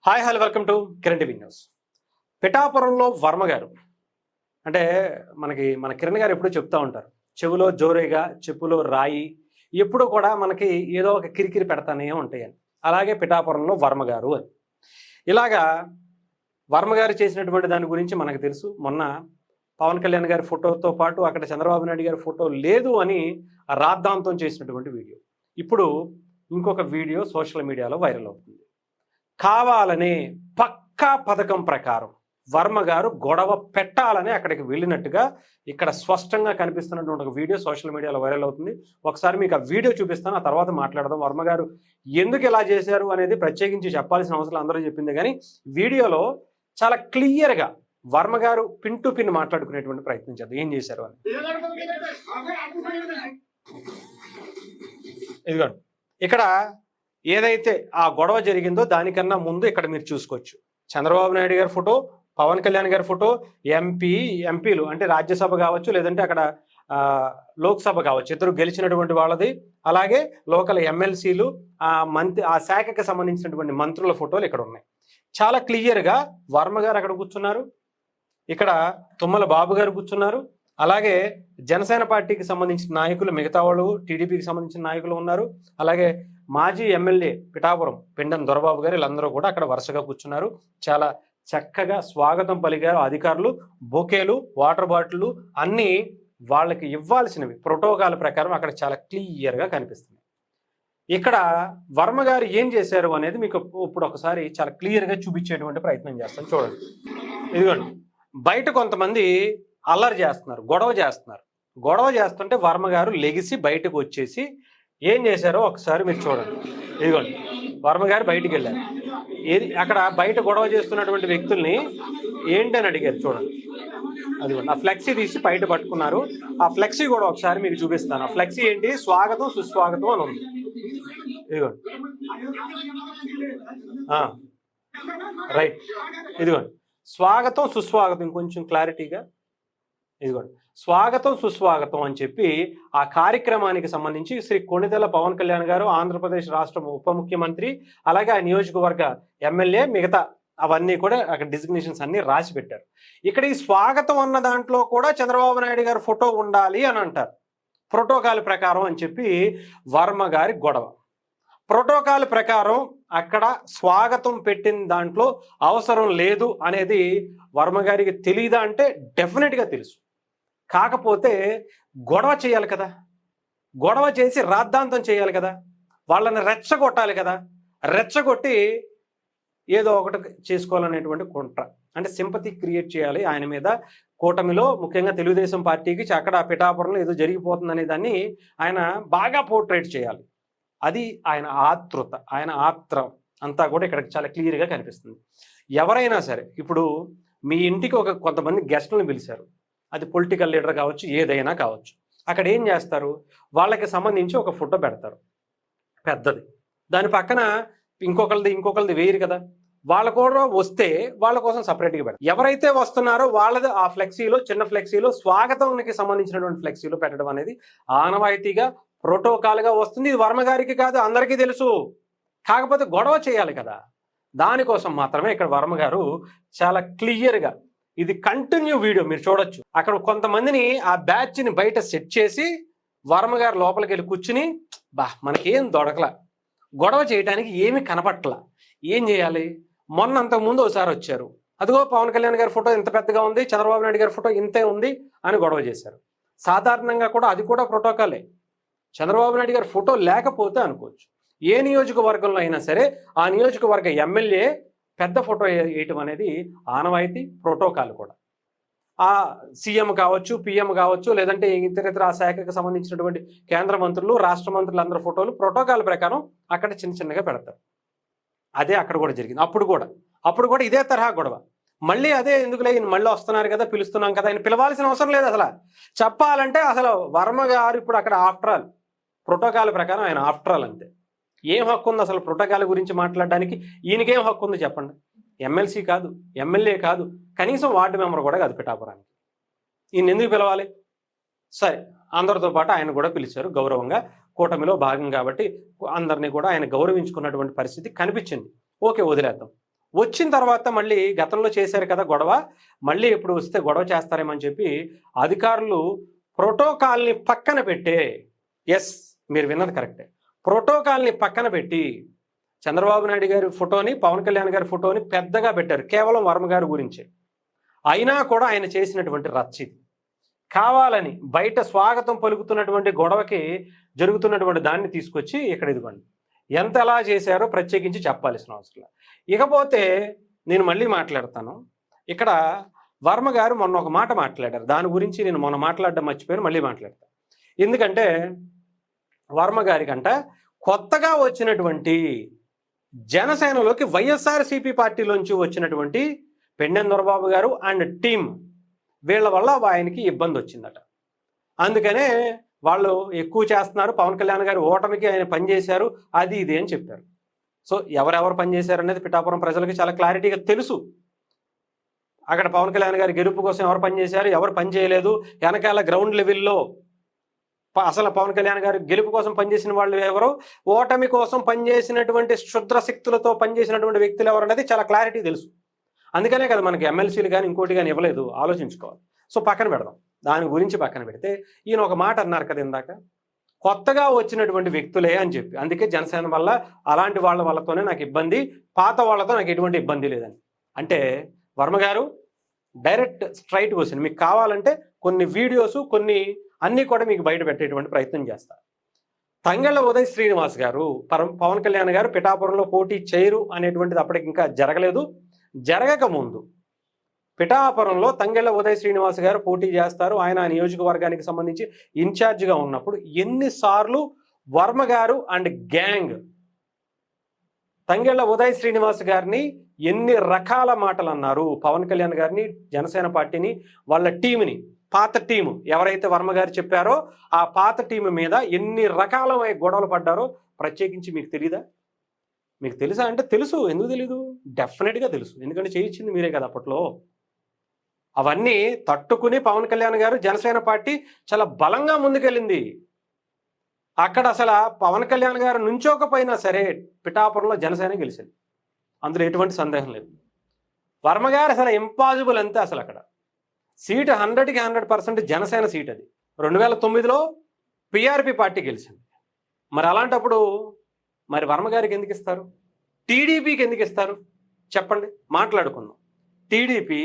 Hi hello welcome to Kiran TV news. పిఠాపురంలో వర్మ గారు అంటే మన కిరణ్ గారు ఎప్పుడూ చెప్తూ ఉంటారు, చెవులో జోరేగా చెప్పులో రాయి, ఎప్పుడూ కూడా మనకి ఏదో ఒక కిరికిరి పెడతానే ఉంటాయని. అలాగే పిఠాపురంలో వర్మ గారు అని ఇలాగా వర్మ గారు చేసినటువంటి దాని గురించి మనకు తెలుసు. మొన్న పవన్ కళ్యాణ్ గారి ఫోటోతో పాటు అక్కడ చంద్రబాబు నాయుడు గారి ఫోటో లేదు అని రాద్ధాంతం చేసినటువంటి వీడియో. ఇప్పుడు ఇంకొక వీడియో సోషల్ మీడియాలో వైరల్ అవుతుంది. కావాలనే పక్కా పథకం ప్రకారం వర్మ గారు గొడవ పెట్టాలని అక్కడికి వెళ్ళినట్టుగా ఇక్కడ స్పష్టంగా కనిపిస్తున్నటువంటి ఒక వీడియో సోషల్ మీడియాలో వైరల్ అవుతుంది. ఒకసారి మీకు ఆ వీడియో చూపిస్తాను, ఆ తర్వాత మాట్లాడదాం. వర్మ గారు ఎందుకు ఇలా చేశారు అనేది ప్రత్యేకించి చెప్పాల్సిన అవసరం అందరూ చెప్పింది, కానీ వీడియోలో చాలా క్లియర్గా వర్మ గారు పిన్ టు పిన్ మాట్లాడుకునేటువంటి ప్రయత్నం చేద్దాం ఏం చేశారు అని. ఇదిగోండి, ఇక్కడ ఏదైతే ఆ గొడవ జరిగిందో దానికన్నా ముందు ఇక్కడ మీరు చూసుకోవచ్చు చంద్రబాబు నాయుడు గారి ఫోటో, పవన్ కళ్యాణ్ గారి ఫోటో, ఎంపీలు అంటే రాజ్యసభ కావచ్చు, లేదంటే అక్కడ లోక్సభ కావచ్చు, ఇద్దరు గెలిచినటువంటి వాళ్ళది, అలాగే లోకల్ ఎమ్మెల్సీలు, ఆ శాఖకి సంబంధించినటువంటి మంత్రుల ఫోటోలు ఇక్కడ ఉన్నాయి. చాలా క్లియర్గా వర్మ గారు అక్కడ కూర్చున్నారు, ఇక్కడ తుమ్మల బాబు గారు కూర్చున్నారు, అలాగే జనసేన పార్టీకి సంబంధించిన నాయకులు, మిగతా వాళ్ళు టీడీపీకి సంబంధించిన నాయకులు ఉన్నారు, అలాగే మాజీ ఎమ్మెల్యే పిఠాపురం పిండం దొరబాబు గారు, వీళ్ళందరూ కూడా అక్కడ వరుసగా కూర్చున్నారు. చాలా చక్కగా స్వాగతం పలికారు అధికారులు. బొకేలు, వాటర్ బాటిళ్ళు అన్నీ వాళ్ళకి ఇవ్వాల్సినవి ప్రోటోకాల్ ప్రకారం అక్కడ చాలా క్లియర్గా కనిపిస్తుంది. ఇక్కడ వర్మ గారు ఏం చేశారు అనేది మీకు ఇప్పుడు ఒకసారి చాలా క్లియర్గా చూపించేటువంటి ప్రయత్నం చేస్తాను. చూడండి, ఇదిగోండి, బయట కొంతమంది అల్లరి చేస్తున్నారు, గొడవ చేస్తుంటే వర్మ గారు లెగిసి బయటకు వచ్చేసి ఏం చేశారో ఒకసారి మీరు చూడండి. ఇదిగోండి, వర్మ గారు బయటికి వెళ్ళారు. అక్కడ బయట గొడవ చేస్తున్నటువంటి వ్యక్తుల్ని ఏంటని అడిగారు. చూడండి, అదిగోండి, ఆ ఫ్లెక్సీ తీసి బయట పట్టుకున్నారు. ఆ ఫ్లెక్సీ కూడా ఒకసారి మీకు చూపిస్తాను. ఆ ఫ్లెక్సీ ఏంటి, స్వాగతం సుస్వాగతం అని ఉంది. ఇదిగోండి, రైట్, ఇదిగోండి, స్వాగతం సుస్వాగతం, ఇంకొంచెం క్లారిటీగా, ఇదిగోండి, స్వాగతం సుస్వాగతం అని చెప్పి ఆ కార్యక్రమానికి సంబంధించి శ్రీ కొణిదెల పవన్ కళ్యాణ్ గారు, ఆంధ్రప్రదేశ్ రాష్ట్ర ఉప ముఖ్యమంత్రి, అలాగే ఆ నియోజకవర్గ ఎమ్మెల్యే, మిగతా అవన్నీ కూడా అక్కడ డిజిగ్నేషన్స్ అన్ని రాసి పెట్టారు. ఇక్కడ ఈ స్వాగతం అన్న దాంట్లో కూడా చంద్రబాబు నాయుడు గారి ఫోటో ఉండాలి అని అంటారు, ప్రోటోకాల్ ప్రకారం అని చెప్పి వర్మ గారి గొడవ. ప్రోటోకాల్ ప్రకారం అక్కడ స్వాగతం పెట్టిన దాంట్లో అవసరం లేదు అనేది వర్మ గారికి తెలియదా అంటే డెఫినెట్గా తెలుసు. కాకపోతే గొడవ చేయాలి కదా, గొడవ చేసి రాద్ధాంతం చేయాలి కదా, వాళ్ళని రెచ్చగొట్టాలి కదా, రెచ్చగొట్టి ఏదో ఒకటి చేసుకోవాలనేటువంటి కుట్ర, అంటే సింపతి క్రియేట్ చేయాలి ఆయన మీద. కూటమిలో ముఖ్యంగా తెలుగుదేశం పార్టీకి అక్కడ పిఠాపురంలో ఏదో జరిగిపోతుందనే దాన్ని ఆయన బాగా పోర్ట్రేట్ చేయాలి. అది ఆయన ఆతృత, ఆయన ఆత్రం అంతా కూడా ఇక్కడ చాలా క్లియర్గా కనిపిస్తుంది. ఎవరైనా సరే ఇప్పుడు మీ ఇంటికి కొంతమంది గెస్టులను పిలిచారు, అది పొలిటికల్ లీడర్ కావచ్చు, ఏదైనా కావచ్చు, అక్కడ ఏం చేస్తారు, వాళ్ళకి సంబంధించి ఒక ఫోటో పెడతారు పెద్దది, దాని పక్కన ఇంకొకరిది వేయరు కదా, వాళ్ళ కూడా వస్తే వాళ్ళ కోసం సపరేట్గా పెడతారు. ఎవరైతే వస్తున్నారో వాళ్ళది ఆ ఫ్లెక్సీలో, చిన్న ఫ్లెక్సీలో, స్వాగతానికి సంబంధించినటువంటి ఫ్లెక్సీలో పెట్టడం అనేది ఆనవాయితీగా ప్రోటోకాల్గా వస్తుంది. ఇది వర్మ గారికి కాదు, అందరికీ తెలుసు. కాకపోతే గొడవ చేయాలి కదా, దానికోసం మాత్రమే ఇక్కడ వర్మ గారు చాలా క్లియర్గా, ఇది కంటిన్యూ వీడియో మీరు చూడొచ్చు, అక్కడ కొంతమందిని ఆ బ్యాచ్ని బయట సెట్ చేసి వర్మ గారు లోపలికి వెళ్ళి కూర్చుని మనకేం దొడకల, గొడవ చేయడానికి ఏమి కనపట్ల, ఏం చేయాలి, మొన్న అంతకుముందు ఒకసారి వచ్చారు, అదిగో పవన్ కళ్యాణ్ గారి ఫోటో ఇంత పెద్దగా ఉంది, చంద్రబాబు నాయుడు గారి ఫోటో ఇంతే ఉంది అని గొడవ చేశారు. సాధారణంగా కూడా అది కూడా ప్రోటోకాలే. చంద్రబాబు నాయుడు గారి ఫోటో లేకపోతే అనుకోవచ్చు, ఏ నియోజకవర్గంలో అయినా సరే ఆ నియోజకవర్గ ఎమ్మెల్యే పెద్ద ఫోటో వేయటం అనేది ఆనవాయితీ, ప్రోటోకాల్ కూడా. ఆ సీఎం కావచ్చు, పిఎం కావచ్చు, లేదంటే ఇతర ఆ శాఖకు సంబంధించినటువంటి కేంద్ర మంత్రులు, రాష్ట్ర మంత్రులు అందరి ఫోటోలు ప్రోటోకాల్ ప్రకారం అక్కడ చిన్నగా పెడతారు. అదే అక్కడ కూడా జరిగింది. అప్పుడు కూడా ఇదే తరహా గొడవ. మళ్ళీ అదే ఎందుకులే, మళ్ళీ వస్తున్నారు కదా, పిలుస్తున్నాం కదా, ఆయన పిలవాల్సిన అవసరం లేదు. అసలు చెప్పాలంటే అసలు వర్మ గారు ఇప్పుడు అక్కడ ఆఫ్టర్ ఆల్ ప్రోటోకాల్ ప్రకారం ఆయన ఆఫ్టర్ ఆల్ అంతే. ఏం హక్కు ఉంది అసలు ప్రోటోకాల్ గురించి మాట్లాడడానికి? ఈయనకేం హక్కు ఉంది చెప్పండి? ఎమ్మెల్సీ కాదు, ఎమ్మెల్యే కాదు, కనీసం వార్డు మెంబర్ కూడా కాదు పిఠాపురానికి. ఈయన ఎందుకు పిలవాలి? సరే, అందరితో పాటు ఆయన కూడా పిలిచారు గౌరవంగా, కూటమిలో భాగం కాబట్టి అందరినీ కూడా ఆయన గౌరవించుకున్నటువంటి పరిస్థితి కనిపించింది. ఓకే, వదిలేద్దాం. వచ్చిన తర్వాత మళ్ళీ గతంలో చేశారు కదా గొడవ, మళ్ళీ ఇప్పుడు వస్తే గొడవ చేస్తారేమని చెప్పి అధికారులు ప్రోటోకాల్ని పక్కన పెట్టే, ఎస్ మీరు విన్నది కరెక్టే, ప్రోటోకాల్ని పక్కన పెట్టి చంద్రబాబు నాయుడు గారి ఫోటోని, పవన్ కళ్యాణ్ గారి ఫోటోని పెద్దగా పెట్టారు కేవలం వర్మ గారి గురించే. అయినా కూడా ఆయన చేసినటువంటి రచ్చిది కావాలని బయట స్వాగతం పలుకుతున్నటువంటి గొడవకి జరుగుతున్నటువంటి దాన్ని తీసుకొచ్చి ఇక్కడ ఇదిగోండి ఎంత ఎలా చేశారో ప్రత్యేకించి చెప్పాల్సిన అవసరం. ఇకపోతే నేను మళ్ళీ మాట్లాడతాను. ఇక్కడ వర్మ గారు మొన్న ఒక మాట మాట్లాడారు, దాని గురించి నేను మొన్న మాట్లాడడం మర్చిపోయాను, మళ్ళీ మాట్లాడతాను. ఎందుకంటే వర్మ గారికంట కొత్తగా వచ్చినటువంటి జనసేనలోకి వైఎస్ఆర్సీపీ పార్టీలోంచి వచ్చినటువంటి పెండెం దొరబాబు గారు అండ్ టీమ్ వీళ్ళ వల్ల ఆయనకి ఇబ్బంది వచ్చిందట. అందుకనే వాళ్ళు ఎక్కువ చేస్తున్నారు, పవన్ కళ్యాణ్ గారు ఓటమికి ఆయన పనిచేశారు, అది ఇది అని చెప్పారు. సో ఎవరెవరు పనిచేశారు అనేది పిఠాపురం ప్రజలకి చాలా క్లారిటీగా తెలుసు. అక్కడ పవన్ కళ్యాణ్ గారి గెలుపు కోసం ఎవరు పనిచేశారు, ఎవరు పనిచేయలేదు, వెనకాల గ్రౌండ్ లెవెల్లో అసలు పవన్ కళ్యాణ్ గారు గెలుపు కోసం పనిచేసిన వాళ్ళు ఎవరు, ఓటమి కోసం పనిచేసినటువంటి క్షుద్ర శక్తులతో పనిచేసినటువంటి వ్యక్తులు ఎవరు అనేది చాలా క్లారిటీ తెలుసు. అందుకనే కదా మనకి ఎమ్మెల్సీలు కానీ ఇంకోటి కానీ ఇవ్వలేదు, ఆలోచించుకోవాలి. సో పక్కన పెడదాం, దాని గురించి పక్కన పెడితే ఈయన ఒక మాట అన్నారు కదా ఇందాక, కొత్తగా వచ్చినటువంటి వ్యక్తులే అని చెప్పి, అందుకే జనసేన వల్ల అలాంటి వాళ్ళ వల్లతోనే నాకు ఇబ్బంది, పాత వాళ్ళతో నాకు ఎటువంటి ఇబ్బంది లేదని. అంటే వర్మ గారు డైరెక్ట్ స్ట్రైట్ క్వశ్చన్, మీకు కావాలంటే కొన్ని వీడియోస్ కొన్ని అన్నీ కూడా మీకు బయట పెట్టేటువంటి ప్రయత్నం చేస్తారు. తంగెళ్ల ఉదయ్ శ్రీనివాస్ గారు పవన్ కళ్యాణ్ గారు పిఠాపురంలో పోటీ చేయరు అనేటువంటిది అప్పటికి ఇంకా జరగలేదు. జరగక ముందు పిఠాపురంలో తంగెళ్ల ఉదయ్ శ్రీనివాస్ గారు పోటీ చేస్తారు. ఆయన నియోజకవర్గానికి సంబంధించి ఇన్ఛార్జిగా ఉన్నప్పుడు ఎన్నిసార్లు వర్మ గారు అండ్ గ్యాంగ్ తంగెళ్ల ఉదయ్ శ్రీనివాస్ గారిని ఎన్ని రకాల మాటలు అన్నారు, పవన్ కళ్యాణ్ గారిని, జనసేన పార్టీని, వాళ్ళ టీంని, పాత టీము ఎవరైతే వర్మ గారు చెప్పారో ఆ పాత టీము మీద ఎన్ని రకాలమైన గొడవలు పడ్డారో ప్రత్యేకించి మీకు తెలీదా? మీకు తెలుసా అంటే తెలుసు, ఎందుకు తెలీదు? డెఫినెట్గా తెలుసు, ఎందుకంటే చేయించింది మీరే కదా అప్పట్లో. అవన్నీ తట్టుకుని పవన్ కళ్యాణ్ గారు జనసేన పార్టీ చాలా బలంగా ముందుకెళ్ళింది. అక్కడ అసలు పవన్ కళ్యాణ్ గారు నుంచోకపోయినా సరే పిఠాపురంలో జనసేన గెలిచింది, అందులో ఎటువంటి సందేహం లేదు. వర్మ గారు అసలు ఇంపాసిబుల్ అంతే, అసలు అక్కడ సీటు 100కి 100% జనసేన సీట్. అది 2009లో పిఆర్పి పార్టీ గెలిచింది. మరి అలాంటప్పుడు మరి వర్మ గారికి ఎందుకు ఇస్తారు, టీడీపీకి ఎందుకు ఇస్తారు చెప్పండి, మాట్లాడుకుందాం. టీడీపీ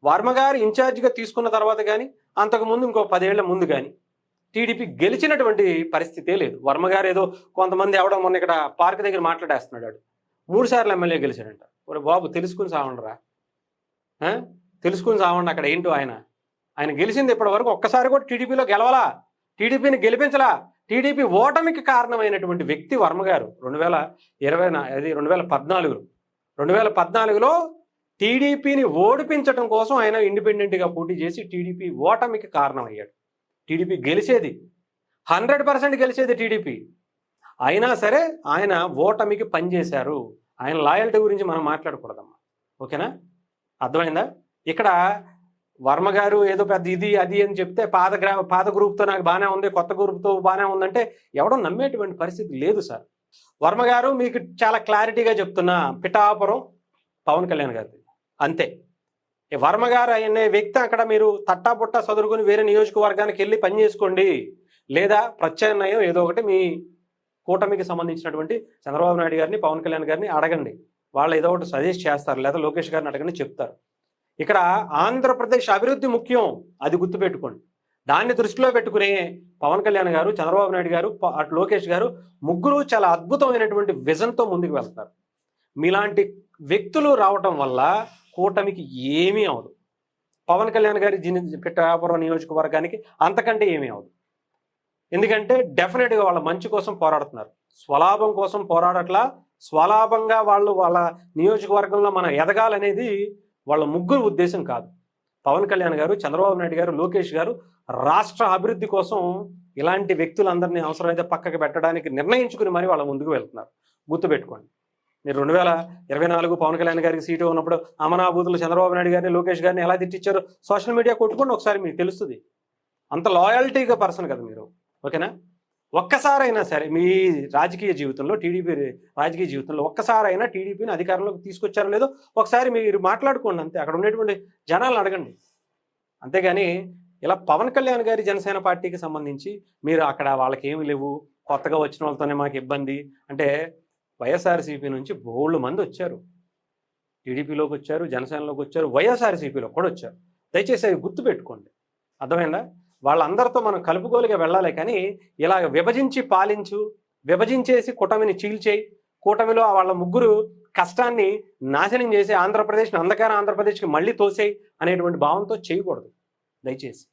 వర్మ గారు ఇన్ఛార్జిగా తీసుకున్న తర్వాత కానీ అంతకుముందు ఇంకో 10 ఏళ్ల ముందు కానీ టీడీపీ గెలిచినటువంటి పరిస్థితే లేదు. వర్మ గారు ఏదో కొంతమంది ఎవడో మొన్న ఇక్కడ పార్క్ దగ్గర మాట్లాడేస్తున్నాడు, 3 సార్లు ఎమ్మెల్యే గెలిచాడంట. ఒరే బాబు తెలుసుకుని సావండిరా, తెలుసుకుని సావండి. అక్కడ ఏంటో ఆయన గెలిచింది ఇప్పటి వరకు ఒక్కసారి కూడా టీడీపీలో గెలవలా, టీడీపీని గెలిపించలా. టీడీపీ ఓటమికి కారణమైనటువంటి వ్యక్తి వర్మ గారు 2014లో టీడీపీని ఓడిపించడం కోసం ఆయన ఇండిపెండెంట్గా పోటీ చేసి టీడీపీ ఓటమికి కారణమయ్యాడు. టీడీపీ గెలిచేది 100% గెలిచేది టీడీపీ, అయినా సరే ఆయన ఓటమికి పనిచేశారు. ఆయన లాయల్టీ గురించి మనం మాట్లాడకూడదమ్మా, ఓకేనా? అర్థమైందా? ఇక్కడ వర్మ గారు ఏదో పెద్ద ఇది అది అని చెప్తే పాత గ్రూప్తో నాకు బాగానే ఉంది, కొత్త గ్రూప్తో బాగానే ఉందంటే ఎవడో నమ్మేటువంటి పరిస్థితి లేదు సార్. వర్మ గారు మీకు చాలా క్లారిటీగా చెప్తున్నా, పిఠాపురం పవన్ కళ్యాణ్ గారిది అంతే. వర్మ గారు అనే వ్యక్తి అక్కడ మీరు తట్టాపుట్టా చదువుకుని వేరే నియోజకవర్గానికి వెళ్ళి పని చేసుకోండి, లేదా ప్రత్యామ్నాయం ఏదో ఒకటి మీ కూటమికి సంబంధించినటువంటి చంద్రబాబు నాయుడు గారిని, పవన్ కళ్యాణ్ గారిని అడగండి, వాళ్ళు ఏదో ఒకటి సజెస్ట్ చేస్తారు, లేదా లోకేష్ గారిని అడగండి చెప్తారు. ఇక్కడ ఆంధ్రప్రదేశ్ అభివృద్ధి ముఖ్యం, అది గుర్తుపెట్టుకోండి. దాన్ని దృష్టిలో పెట్టుకునే పవన్ కళ్యాణ్ గారు, చంద్రబాబు నాయుడు గారు, అటు లోకేష్ గారు ముగ్గురు చాలా అద్భుతమైనటువంటి విజన్తో ముందుకు వెళ్తారు. మీలాంటి వ్యక్తులు రావటం వల్ల కూటమికి ఏమీ అవదు. పవన్ కళ్యాణ్ గారి పిఠాపురం నియోజకవర్గానికి అంతకంటే ఏమీ అవదు. ఎందుకంటే డెఫినెట్గా వాళ్ళ మంచి కోసం పోరాడుతున్నారు, స్వలాభం కోసం పోరాడట్లా. స్వలాభంగా వాళ్ళ నియోజకవర్గంలో మనం ఎదగాలనేది వాళ్ళ ముగ్గురు ఉద్దేశం కాదు. పవన్ కళ్యాణ్ గారు, చంద్రబాబు నాయుడు గారు, లోకేష్ గారు రాష్ట్ర అభివృద్ధి కోసం ఇలాంటి వ్యక్తులందరినీ అవసరమైతే పక్కకు పెట్టడానికి నిర్ణయించుకుని మరి వాళ్ళ ముందుకు వెళ్తున్నారు. గుర్తుపెట్టుకోండి. మీరు 2024 పవన్ కళ్యాణ్ గారికి సీటు ఉన్నప్పుడు అమనాభూతులు చంద్రబాబు నాయుడు గారిని, లోకేష్ గారిని ఎలా తిట్టించారో సోషల్ మీడియా కొట్టుకోండి ఒకసారి, మీకు తెలుస్తుంది. అంత లాయల్టీగా పర్సన్ కదా మీరు, ఓకేనా? ఒక్కసారైనా సరే మీ రాజకీయ జీవితంలో, టీడీపీ రాజకీయ జీవితంలో ఒక్కసారైనా టీడీపీని అధికారంలోకి తీసుకొచ్చారో లేదో ఒకసారి మీరు మాట్లాడుకోండి అంతే. అక్కడ ఉన్నటువంటి జనాలను అడగండి. అంతేగాని ఇలా పవన్ కళ్యాణ్ గారి జనసేన పార్టీకి సంబంధించి మీరు అక్కడ వాళ్ళకి ఏమి లేవు, కొత్తగా వచ్చిన వాళ్ళతోనే మాకు ఇబ్బంది అంటే, వైఎస్ఆర్సీపీ నుంచి బోల్డు మంది వచ్చారు. టీడీపీలోకి వచ్చారు, జనసేనలోకి వచ్చారు, వైఎస్ఆర్సీపీలో కూడా వచ్చారు. దయచేసి అవి గుర్తుపెట్టుకోండి. అర్థమైందా? వాళ్ళందరితో మనం కలుపుగోలుగా వెళ్ళాలి కానీ ఇలా విభజించి పాలించు, విభజించేసి కూటమిని చీల్చేయి, కూటమిలో వాళ్ళ ముగ్గురు కష్టాన్ని నాశనం చేసి ఆంధ్రప్రదేశ్ని అంధకార ఆంధ్రప్రదేశ్కి మళ్ళీ తోసేయి అనేటువంటి భావంతో చేయకూడదు దయచేసి.